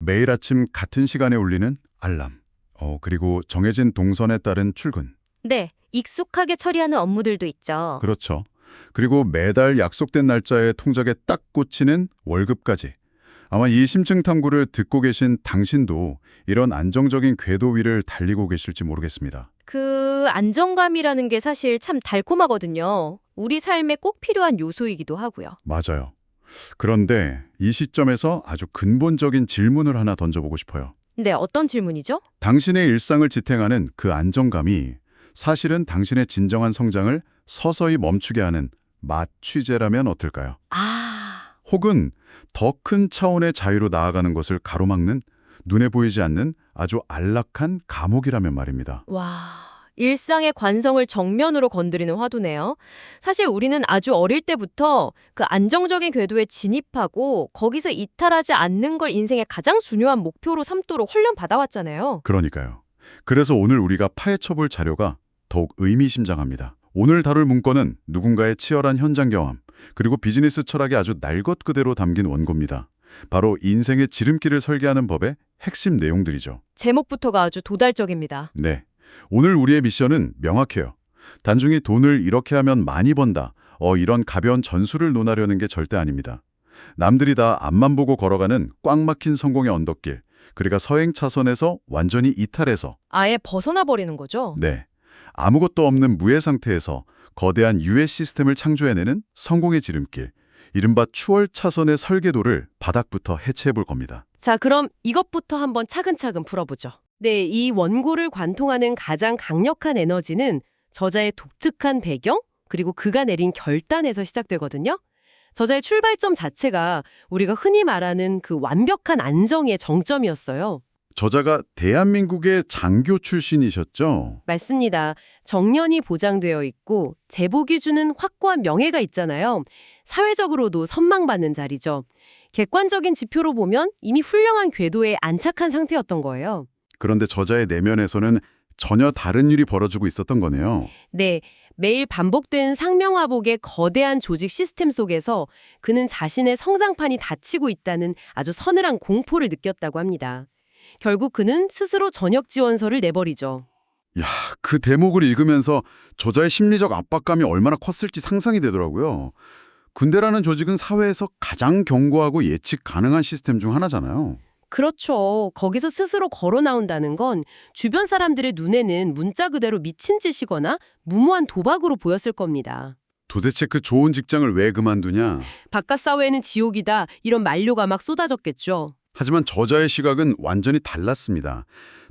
매일 아침 같은 시간에 울리는 알람. 그리고 정해진 동선에 따른 출근. 네, 익숙하게 처리하는 업무들도 있죠. 그렇죠. 그리고 매달 약속된 날짜에 통장에 딱 꽂히는 월급까지. 아마 이 심층 탐구를 듣고 계신 당신도 이런 안정적인 궤도 위를 달리고 계실지 모르겠습니다. 그 안정감이라는 게 사실 참 달콤하거든요. 우리 삶에 꼭 필요한 요소이기도 하고요. 맞아요. 그런데 이 시점에서 아주 근본적인 질문을 하나 던져보고 싶어요. 네, 어떤 질문이죠? 당신의 일상을 지탱하는 그 안정감이 사실은 당신의 진정한 성장을 서서히 멈추게 하는 마취제라면 어떨까요? 혹은 더 큰 차원의 자유로 나아가는 것을 가로막는 눈에 보이지 않는 아주 안락한 감옥이라면 말입니다. 와, 일상의 관성을 정면으로 건드리는 화두네요. 사실 우리는 아주 어릴 때부터 그 안정적인 궤도에 진입하고 거기서 이탈하지 않는 걸 인생의 가장 중요한 목표로 삼도록 훈련받아왔잖아요. 그러니까요. 그래서 오늘 우리가 파헤쳐볼 자료가 더욱 의미심장합니다. 오늘 다룰 문건은 누군가의 치열한 현장 경험, 그리고 비즈니스 철학이 아주 날 것 그대로 담긴 원고입니다. 바로 인생의 지름길을 설계하는 법의 핵심 내용들이죠. 제목부터가 아주 도달적입니다. 네. 오늘 우리의 미션은 명확해요. 단순히 돈을 이렇게 하면 많이 번다. 이런 가벼운 전술을 논하려는 게 절대 아닙니다. 남들이 다 앞만 보고 걸어가는 꽉 막힌 성공의 언덕길. 그러니까 서행 차선에서 완전히 이탈해서. 아예 벗어나 버리는 거죠? 네. 아무것도 없는 무해 상태에서 거대한 유해 시스템을 창조해내는 성공의 지름길. 이른바 추월 차선의 설계도를 바닥부터 해체해 볼 겁니다. 자, 그럼 이것부터 한번 차근차근 풀어보죠. 네, 이 원고를 관통하는 가장 강력한 에너지는 저자의 독특한 배경, 그리고 그가 내린 결단에서 시작되거든요. 저자의 출발점 자체가 우리가 흔히 말하는 그 완벽한 안정의 정점이었어요. 저자가 대한민국의 장교 출신이셨죠? 맞습니다. 정년이 보장되어 있고 제복이 주는 확고한 명예가 있잖아요. 사회적으로도 선망받는 자리죠. 객관적인 지표로 보면 이미 훌륭한 궤도에 안착한 상태였던 거예요. 그런데 저자의 내면에서는 전혀 다른 일이 벌어지고 있었던 거네요. 네, 매일 반복된 상명하복의 거대한 조직 시스템 속에서 그는 자신의 성장판이 닫히고 있다는 아주 서늘한 공포를 느꼈다고 합니다. 결국 그는 스스로 전역 지원서를 내버리죠. 야, 그 대목을 읽으면서 저자의 심리적 압박감이 얼마나 컸을지 상상이 되더라고요. 군대라는 조직은 사회에서 가장 견고하고 예측 가능한 시스템 중 하나잖아요. 그렇죠. 거기서 스스로 걸어 나온다는 건 주변 사람들의 눈에는 문자 그대로 미친 짓이거나 무모한 도박으로 보였을 겁니다. 도대체 그 좋은 직장을 왜 그만두냐? 바깥 사회는 지옥이다. 이런 만료가 막 쏟아졌겠죠. 하지만 저자의 시각은 완전히 달랐습니다.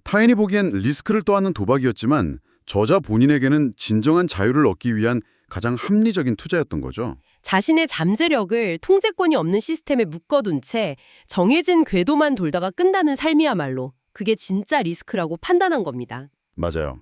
타인이 보기엔 리스크를 떠안는 도박이었지만 저자 본인에게는 진정한 자유를 얻기 위한 가장 합리적인 투자였던 거죠. 자신의 잠재력을 통제권이 없는 시스템에 묶어둔 채 정해진 궤도만 돌다가 끝나는 삶이야말로 그게 진짜 리스크라고 판단한 겁니다. 맞아요.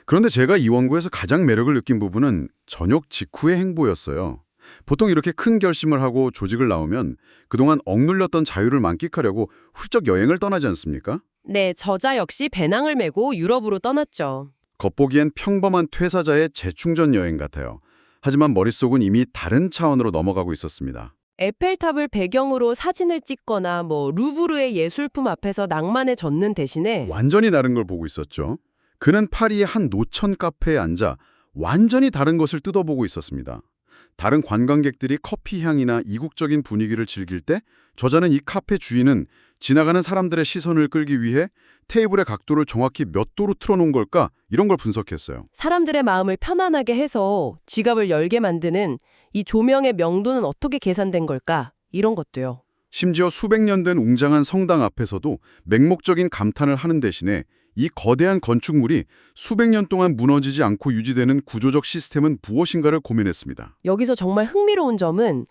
그런데 제가 이 원고에서 가장 매력을 느낀 부분은 전역 직후의 행보였어요. 보통 이렇게 큰 결심을 하고 조직을 나오면 그동안 억눌렸던 자유를 만끽하려고 훌쩍 여행을 떠나지 않습니까? 네, 저자 역시 배낭을 메고 유럽으로 떠났죠. 겉보기엔 평범한 퇴사자의 재충전 여행 같아요. 하지만 머릿속은 이미 다른 차원으로 넘어가고 있었습니다. 에펠탑을 배경으로 사진을 찍거나 루브르의 예술품 앞에서 낭만에 젖는 대신에 완전히 다른 걸 보고 있었죠. 그는 파리의 한 노천 카페에 앉아 완전히 다른 것을 뜯어보고 있었습니다. 다른 관광객들이 커피 향이나 이국적인 분위기를 즐길 때 저자는 이 카페 주인은 지나가는 사람들의 시선을 끌기 위해 테이블의 각도를 정확히 몇 도로 틀어놓은 걸까? 이런 걸 분석했어요. 사람들의 마음을 편안하게 해서 지갑을 열게 만드는 이 조명의 명도는 어떻게 계산된 걸까? 이런 것도요. 심지어 수백 년 된 웅장한 성당 앞에서도 맹목적인 감탄을 하는 대신에 이 거대한 건축물이 수백 년 동안 무너지지 않고 유지되는 구조적 시스템은 무엇인가를 고민했습니다. 여기서 정말 흥미로운 점은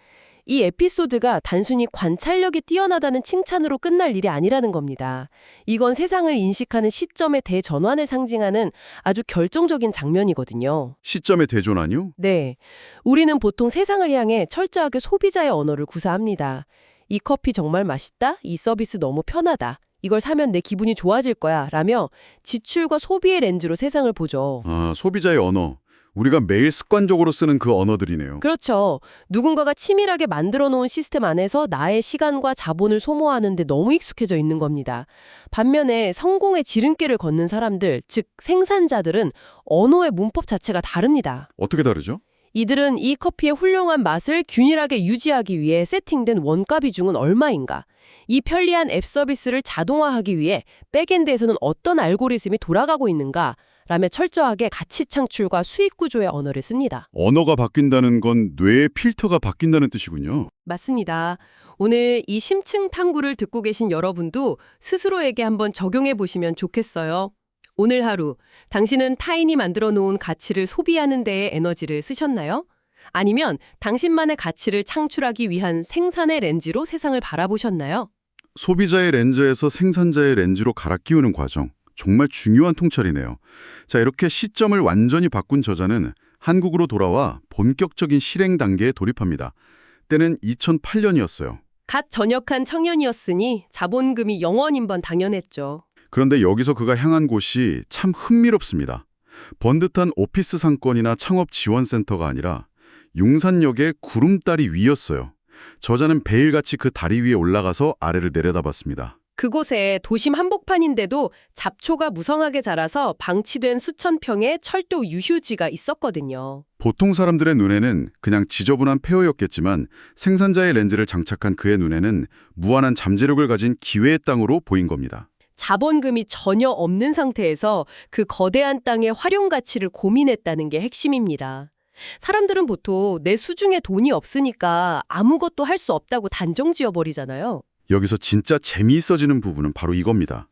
이 에피소드가 단순히 관찰력이 뛰어나다는 칭찬으로 끝날 일이 아니라는 겁니다. 이건 세상을 인식하는 시점의 대전환을 상징하는 아주 결정적인 장면이거든요. 시점의 대전환이요? 네. 우리는 보통 세상을 향해 철저하게 소비자의 언어를 구사합니다. 이 커피 정말 맛있다? 이 서비스 너무 편하다. 이걸 사면 내 기분이 좋아질 거야. 라며 지출과 소비의 렌즈로 세상을 보죠. 소비자의 언어. 우리가 매일 습관적으로 쓰는 그 언어들이네요. 그렇죠. 누군가가 치밀하게 만들어 놓은 시스템 안에서 나의 시간과 자본을 소모하는데 너무 익숙해져 있는 겁니다. 반면에 성공의 지름길을 걷는 사람들, 즉 생산자들은 언어의 문법 자체가 다릅니다. 어떻게 다르죠? 이들은 이 커피의 훌륭한 맛을 균일하게 유지하기 위해 세팅된 원가 비중은 얼마인가? 이 편리한 앱 서비스를 자동화하기 위해 백엔드에서는 어떤 알고리즘이 돌아가고 있는가? 라며 철저하게 가치 창출과 수익 구조의 언어를 씁니다. 언어가 바뀐다는 건 뇌의 필터가 바뀐다는 뜻이군요. 맞습니다. 오늘 이 심층 탐구를 듣고 계신 여러분도 스스로에게 한번 적용해 보시면 좋겠어요. 오늘 하루 당신은 타인이 만들어 놓은 가치를 소비하는 데에 에너지를 쓰셨나요? 아니면 당신만의 가치를 창출하기 위한 생산의 렌즈로 세상을 바라보셨나요? 소비자의 렌즈에서 생산자의 렌즈로 갈아 끼우는 과정. 정말 중요한 통찰이네요. 자, 이렇게 시점을 완전히 바꾼 저자는 한국으로 돌아와 본격적인 실행 단계에 돌입합니다. 때는 2008년이었어요. 갓 전역한 청년이었으니 자본금이 영원인 번 당연했죠. 그런데 여기서 그가 향한 곳이 참 흥미롭습니다. 번듯한 오피스 상권이나 창업 지원센터가 아니라 용산역의 구름다리 위였어요. 저자는 베일같이 그 다리 위에 올라가서 아래를 내려다봤습니다. 그곳에 도심 한복판인데도 잡초가 무성하게 자라서 방치된 수천 평의 철도 유휴지가 있었거든요. 보통 사람들의 눈에는 그냥 지저분한 폐허였겠지만 생산자의 렌즈를 장착한 그의 눈에는 무한한 잠재력을 가진 기회의 땅으로 보인 겁니다. 자본금이 전혀 없는 상태에서 그 거대한 땅의 활용 가치를 고민했다는 게 핵심입니다. 사람들은 보통 내 수중에 돈이 없으니까 아무것도 할 수 없다고 단정 지어버리잖아요. 여기서 진짜 재미있어지는 부분은 바로 이겁니다.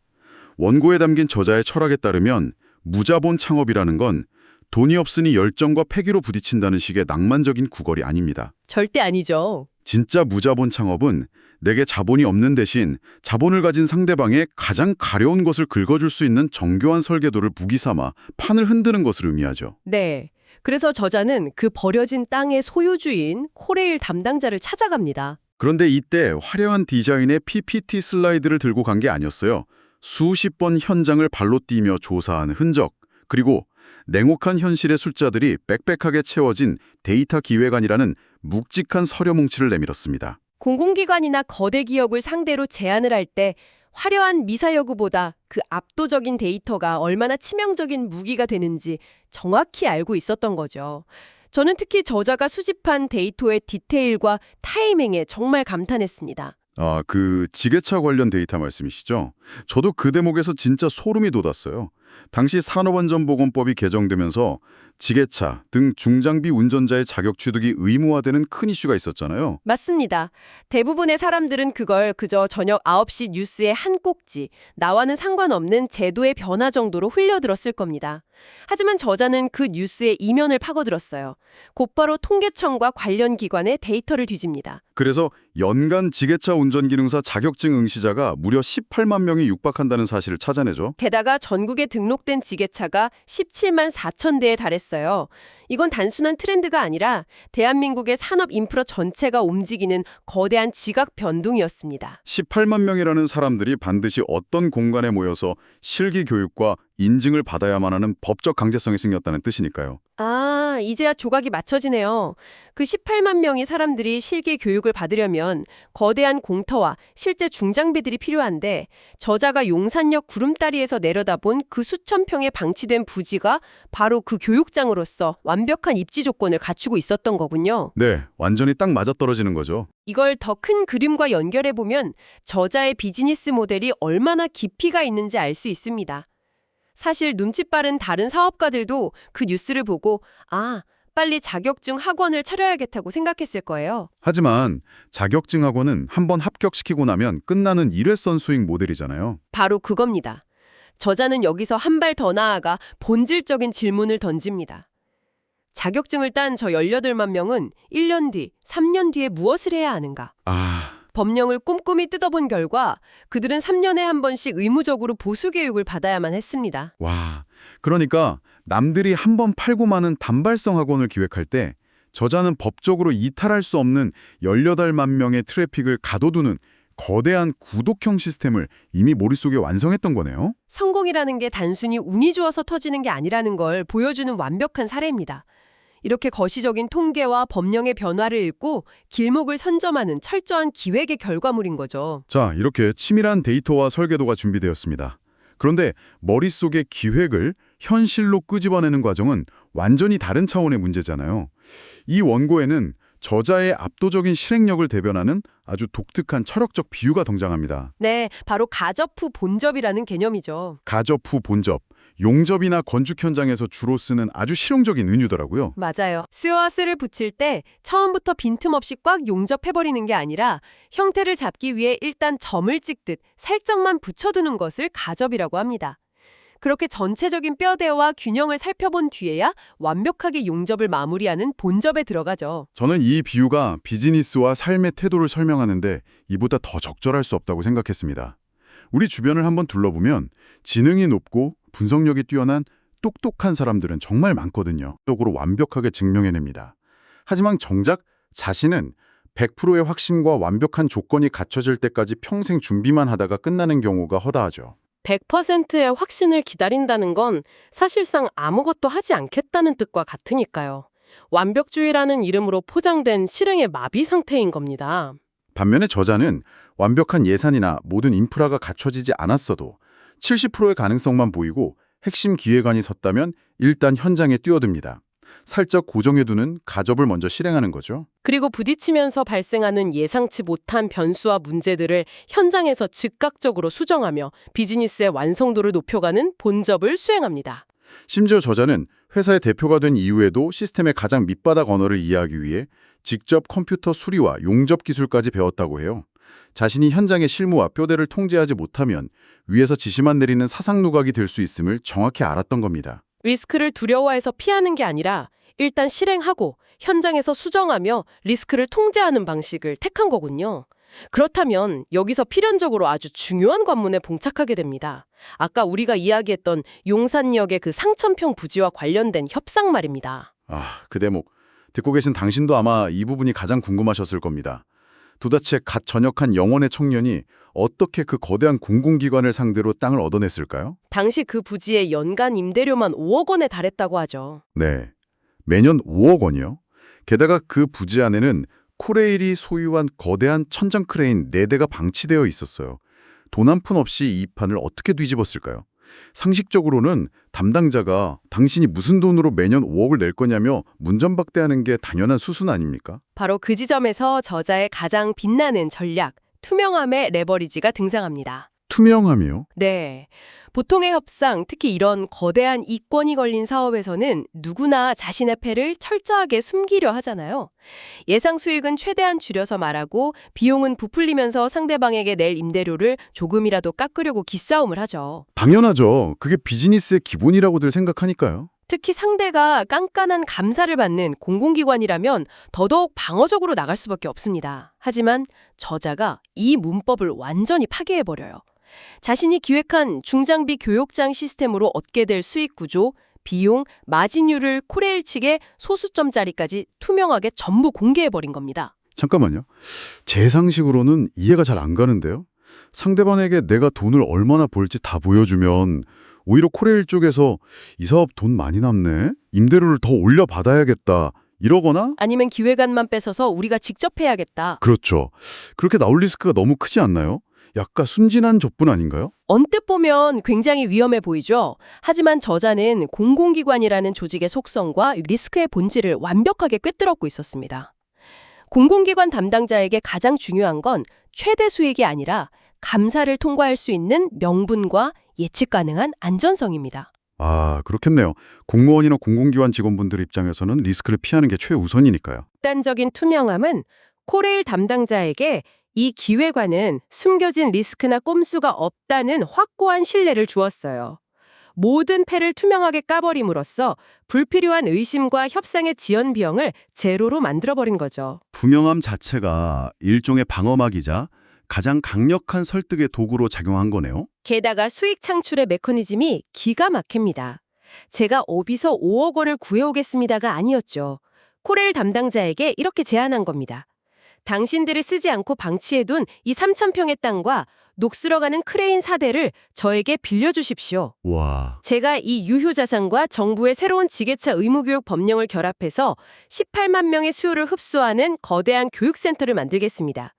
원고에 담긴 저자의 철학에 따르면 무자본 창업이라는 건 돈이 없으니 열정과 패기로 부딪힌다는 식의 낭만적인 구걸이 아닙니다. 절대 아니죠. 진짜 무자본 창업은 내게 자본이 없는 대신 자본을 가진 상대방의 가장 가려운 것을 긁어줄 수 있는 정교한 설계도를 무기 삼아 판을 흔드는 것을 의미하죠. 네. 그래서 저자는 그 버려진 땅의 소유주인 코레일 담당자를 찾아갑니다. 그런데 이때 화려한 디자인의 PPT 슬라이드를 들고 간 게 아니었어요. 수십 번 현장을 발로 뛰며 조사한 흔적, 그리고 냉혹한 현실의 숫자들이 빽빽하게 채워진 데이터 기획안이라는 묵직한 서류 뭉치를 내밀었습니다. 공공기관이나 거대 기업을 상대로 제안을 할 때 화려한 미사여구보다 그 압도적인 데이터가 얼마나 치명적인 무기가 되는지 정확히 알고 있었던 거죠. 저는 특히 저자가 수집한 데이터의 디테일과 타이밍에 정말 감탄했습니다. 아, 그 지게차 관련 데이터 말씀이시죠? 저도 그 대목에서 진짜 소름이 돋았어요. 당시 산업안전보건법이 개정되면서 지게차 등 중장비 운전자의 자격 취득이 의무화되는 큰 이슈가 있었잖아요. 맞습니다. 대부분의 사람들은 그걸 그저 저녁 9시 뉴스의 한 꼭지, 나와는 상관없는 제도의 변화 정도로 흘려들었을 겁니다. 하지만 저자는 그 뉴스의 이면을 파고들었어요. 곧바로 통계청과 관련 기관의 데이터를 뒤집니다. 그래서 연간 지게차 운전기능사 자격증 응시자가 무려 18만 명이 육박한다는 사실을 찾아내죠. 게다가 전국에 등록된 지게차가 17만 4천 대에 달했어요. 이건 단순한 트렌드가 아니라 대한민국의 산업 인프라 전체가 움직이는 거대한 지각 변동이었습니다. 18만 명이라는 사람들이 반드시 어떤 공간에 모여서 실기 교육과 인증을 받아야만 하는 법적 강제성이 생겼다는 뜻이니까요. 아, 이제야 조각이 맞춰지네요. 그 18만 명의 사람들이 실기 교육을 받으려면 거대한 공터와 실제 중장비들이 필요한데 저자가 용산역 구름다리에서 내려다본 그 수천 평에 방치된 부지가 바로 그 교육장으로서 완벽한 입지 조건을 갖추고 있었던 거군요. 네, 완전히 딱 맞아떨어지는 거죠. 이걸 더 큰 그림과 연결해보면 저자의 비즈니스 모델이 얼마나 깊이가 있는지 알 수 있습니다. 사실 눈치 빠른 다른 사업가들도 그 뉴스를 보고 아, 빨리 자격증 학원을 차려야겠다고 생각했을 거예요. 하지만 자격증 학원은 한번 합격시키고 나면 끝나는 일회성 수익 모델이잖아요. 바로 그겁니다. 저자는 여기서 한 발 더 나아가 본질적인 질문을 던집니다. 자격증을 딴 저 18만 명은 1년 뒤, 3년 뒤에 무엇을 해야 하는가? 법령을 꼼꼼히 뜯어본 결과 그들은 3년에 한 번씩 의무적으로 보수교육을 받아야만 했습니다. 와, 그러니까 남들이 한 번 팔고 마는 단발성 학원을 기획할 때 저자는 법적으로 이탈할 수 없는 18만 명의 트래픽을 가둬두는 거대한 구독형 시스템을 이미 머릿속에 완성했던 거네요. 성공이라는 게 단순히 운이 좋아서 터지는 게 아니라는 걸 보여주는 완벽한 사례입니다. 이렇게 거시적인 통계와 법령의 변화를 읽고 길목을 선점하는 철저한 기획의 결과물인 거죠. 자, 이렇게 치밀한 데이터와 설계도가 준비되었습니다. 그런데 머릿속의 기획을 현실로 끄집어내는 과정은 완전히 다른 차원의 문제잖아요. 이 원고에는 저자의 압도적인 실행력을 대변하는 아주 독특한 철학적 비유가 등장합니다. 네, 바로 가접 후 본접이라는 개념이죠. 가접 후 본접, 용접이나 건축 현장에서 주로 쓰는 아주 실용적인 은유더라고요. 맞아요. 스와 스를 붙일 때 처음부터 빈틈없이 꽉 용접해버리는 게 아니라 형태를 잡기 위해 일단 점을 찍듯 살짝만 붙여두는 것을 가접이라고 합니다. 그렇게 전체적인 뼈대와 균형을 살펴본 뒤에야 완벽하게 용접을 마무리하는 본접에 들어가죠. 저는 이 비유가 비즈니스와 삶의 태도를 설명하는데 이보다 더 적절할 수 없다고 생각했습니다. 우리 주변을 한번 둘러보면 지능이 높고 분석력이 뛰어난 똑똑한 사람들은 정말 많거든요. 똑으로 완벽하게 증명해냅니다. 하지만 정작 자신은 100%의 확신과 완벽한 조건이 갖춰질 때까지 평생 준비만 하다가 끝나는 경우가 허다하죠. 100%의 확신을 기다린다는 건 사실상 아무것도 하지 않겠다는 뜻과 같으니까요. 완벽주의라는 이름으로 포장된 실행의 마비 상태인 겁니다. 반면에 저자는 완벽한 예산이나 모든 인프라가 갖춰지지 않았어도 70%의 가능성만 보이고 핵심 기획안이 섰다면 일단 현장에 뛰어듭니다. 살짝 고정해두는 가접을 먼저 실행하는 거죠. 그리고 부딪히면서 발생하는 예상치 못한 변수와 문제들을 현장에서 즉각적으로 수정하며 비즈니스의 완성도를 높여가는 본접을 수행합니다. 심지어 저자는 회사의 대표가 된 이후에도 시스템의 가장 밑바닥 언어를 이해하기 위해 직접 컴퓨터 수리와 용접 기술까지 배웠다고 해요. 자신이 현장의 실무와 뼈대를 통제하지 못하면 위에서 지시만 내리는 사상누각이 될 수 있음을 정확히 알았던 겁니다. 리스크를 두려워해서 피하는 게 아니라 일단 실행하고 현장에서 수정하며 리스크를 통제하는 방식을 택한 거군요. 그렇다면 여기서 필연적으로 아주 중요한 관문에 봉착하게 됩니다. 아까 우리가 이야기했던 용산역의 그 상천평 부지와 관련된 협상 말입니다. 그 대목 듣고 계신 당신도 아마 이 부분이 가장 궁금하셨을 겁니다. 도대체 갓 전역한 영혼의 청년이 어떻게 그 거대한 공공기관을 상대로 땅을 얻어냈을까요? 당시 그 부지의 연간 임대료만 5억 원에 달했다고 하죠. 네, 매년 5억 원이요. 게다가 그 부지 안에는 코레일이 소유한 거대한 천정 크레인 4대가 방치되어 있었어요. 돈 한 푼 없이 이 판을 어떻게 뒤집었을까요? 상식적으로는 담당자가 당신이 무슨 돈으로 매년 5억을 낼 거냐며 문전박대하는 게 당연한 수순 아닙니까? 바로 그 지점에서 저자의 가장 빛나는 전략, 투명함의 레버리지가 등장합니다. 투명함이요? 네. 보통의 협상, 특히 이런 거대한 이권이 걸린 사업에서는 누구나 자신의 패를 철저하게 숨기려 하잖아요. 예상 수익은 최대한 줄여서 말하고 비용은 부풀리면서 상대방에게 낼 임대료를 조금이라도 깎으려고 기싸움을 하죠. 당연하죠. 그게 비즈니스의 기본이라고들 생각하니까요. 특히 상대가 깐깐한 감사를 받는 공공기관이라면 더더욱 방어적으로 나갈 수밖에 없습니다. 하지만 저자가 이 문법을 완전히 파괴해버려요. 자신이 기획한 중장비 교육장 시스템으로 얻게 될 수익 구조, 비용, 마진율을 코레일 측에 소수점짜리까지 투명하게 전부 공개해버린 겁니다. 잠깐만요. 제 상식으로는 이해가 잘 안 가는데요. 상대방에게 내가 돈을 얼마나 벌지 다 보여주면 오히려 코레일 쪽에서 이 사업 돈 많이 남네? 임대료를 더 올려받아야겠다. 이러거나? 아니면 기획안만 뺏어서 우리가 직접 해야겠다. 그렇죠. 그렇게 나올 리스크가 너무 크지 않나요? 약간 순진한 접근 아닌가요? 언뜻 보면 굉장히 위험해 보이죠. 하지만 저자는 공공기관이라는 조직의 속성과 리스크의 본질을 완벽하게 꿰뚫었고 있었습니다. 공공기관 담당자에게 가장 중요한 건 최대 수익이 아니라 감사를 통과할 수 있는 명분과 예측 가능한 안전성입니다. 그렇겠네요. 공무원이나 공공기관 직원분들 입장에서는 리스크를 피하는 게 최우선이니까요. 극단적인 투명함은 코레일 담당자에게 이 기획안은 숨겨진 리스크나 꼼수가 없다는 확고한 신뢰를 주었어요. 모든 패를 투명하게 까버림으로써 불필요한 의심과 협상의 지연 비용을 제로로 만들어버린 거죠. 투명함 자체가 일종의 방어막이자 가장 강력한 설득의 도구로 작용한 거네요. 게다가 수익 창출의 메커니즘이 기가 막힙니다. 제가 어디서 5억 원을 구해오겠습니다가 아니었죠. 코레일 담당자에게 이렇게 제안한 겁니다. 당신들이 쓰지 않고 방치해둔 이 3,000평의 땅과 녹슬어가는 크레인 4대를 저에게 빌려주십시오. 와, 제가 이 유효 자산과 정부의 새로운 지게차 의무교육 법령을 결합해서 18만 명의 수요를 흡수하는 거대한 교육센터를 만들겠습니다.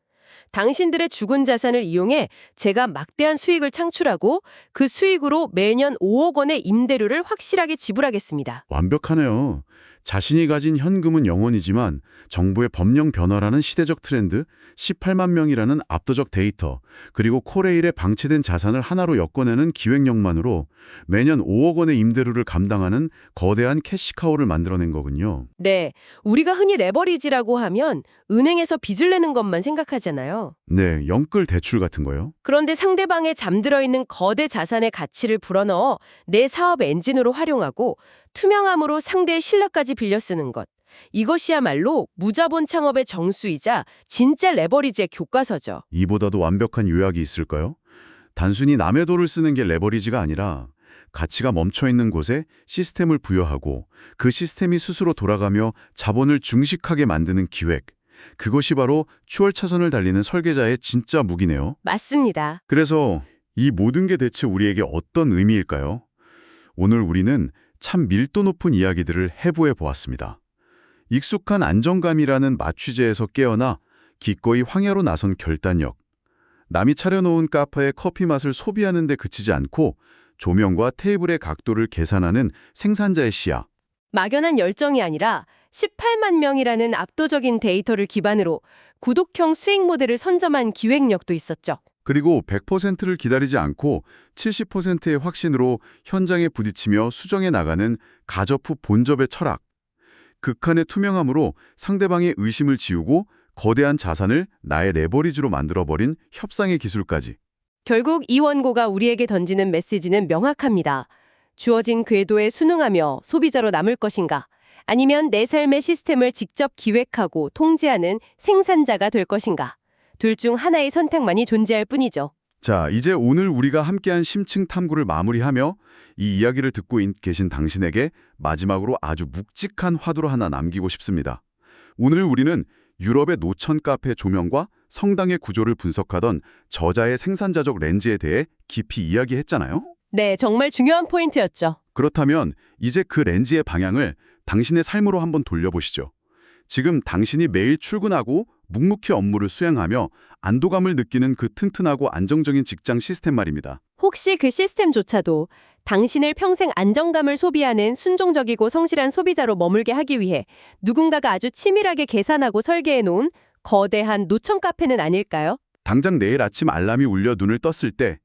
당신들의 죽은 자산을 이용해 제가 막대한 수익을 창출하고 그 수익으로 매년 5억 원의 임대료를 확실하게 지불하겠습니다. 완벽하네요. 자신이 가진 현금은 영원이지만 정부의 법령 변화라는 시대적 트렌드, 18만 명이라는 압도적 데이터, 그리고 코레일에 방치된 자산을 하나로 엮어내는 기획력만으로 매년 5억 원의 임대료를 감당하는 거대한 캐시카우를 만들어낸 거군요. 네, 우리가 흔히 레버리지라고 하면 은행에서 빚을 내는 것만 생각하잖아요. 네, 영끌 대출 같은 거요. 그런데 상대방에 잠들어 있는 거대 자산의 가치를 불어넣어 내 사업 엔진으로 활용하고 투명함으로 상대의 신뢰까지 빌려 쓰는 것. 이것이야말로 무자본 창업의 정수이자 진짜 레버리지의 교과서죠. 이보다도 완벽한 요약이 있을까요? 단순히 남의 돈을 쓰는 게 레버리지가 아니라 가치가 멈춰있는 곳에 시스템을 부여하고 그 시스템이 스스로 돌아가며 자본을 증식하게 만드는 기획. 그것이 바로 추월차선을 달리는 설계자의 진짜 무기네요. 맞습니다. 그래서 이 모든 게 대체 우리에게 어떤 의미일까요? 오늘 우리는 참 밀도 높은 이야기들을 해부해 보았습니다. 익숙한 안정감이라는 마취제에서 깨어나 기꺼이 황야로 나선 결단력. 남이 차려놓은 카페의 커피 맛을 소비하는 데 그치지 않고 조명과 테이블의 각도를 계산하는 생산자의 시야. 막연한 열정이 아니라 18만 명이라는 압도적인 데이터를 기반으로 구독형 수익 모델을 선점한 기획력도 있었죠. 그리고 100%를 기다리지 않고 70%의 확신으로 현장에 부딪히며 수정해 나가는 가저프 본접의 철학. 극한의 투명함으로 상대방의 의심을 지우고 거대한 자산을 나의 레버리지로 만들어버린 협상의 기술까지. 결국 이 원고가 우리에게 던지는 메시지는 명확합니다. 주어진 궤도에 순응하며 소비자로 남을 것인가? 아니면 내 삶의 시스템을 직접 기획하고 통제하는 생산자가 될 것인가? 둘 중 하나의 선택만이 존재할 뿐이죠. 자, 이제 오늘 우리가 함께한 심층 탐구를 마무리하며 이 이야기를 듣고 계신 당신에게 마지막으로 아주 묵직한 화두로 하나 남기고 싶습니다. 오늘 우리는 유럽의 노천 카페 조명과 성당의 구조를 분석하던 저자의 생산자적 렌즈에 대해 깊이 이야기했잖아요. 네, 정말 중요한 포인트였죠. 그렇다면 이제 그 렌즈의 방향을 당신의 삶으로 한번 돌려보시죠. 지금 당신이 매일 출근하고 묵묵히 업무를 수행하며 안도감을 느끼는 그 튼튼하고 안정적인 직장 시스템 말입니다. 혹시 그 시스템조차도 당신을 평생 안정감을 소비하는 순종적이고 성실한 소비자로 머물게 하기 위해 누군가가 아주 치밀하게 계산하고 설계해 놓은 거대한 노천 카페는 아닐까요? 당장 내일 아침 알람이 울려 눈을 떴을 때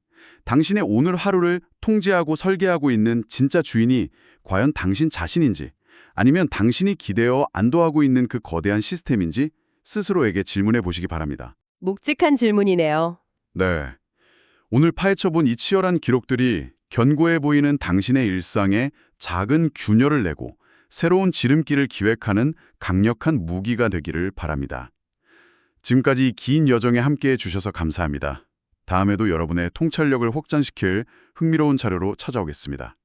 당신의 오늘 하루를 통제하고 설계하고 있는 진짜 주인이 과연 당신 자신인지 아니면 당신이 기대어 안도하고 있는 그 거대한 시스템인지 스스로에게 질문해 보시기 바랍니다. 묵직한 질문이네요. 네. 오늘 파헤쳐본 이 치열한 기록들이 견고해 보이는 당신의 일상에 작은 균열을 내고 새로운 지름길을 기획하는 강력한 무기가 되기를 바랍니다. 지금까지 이 긴 여정에 함께해 주셔서 감사합니다. 다음에도 여러분의 통찰력을 확장시킬 흥미로운 자료로 찾아오겠습니다.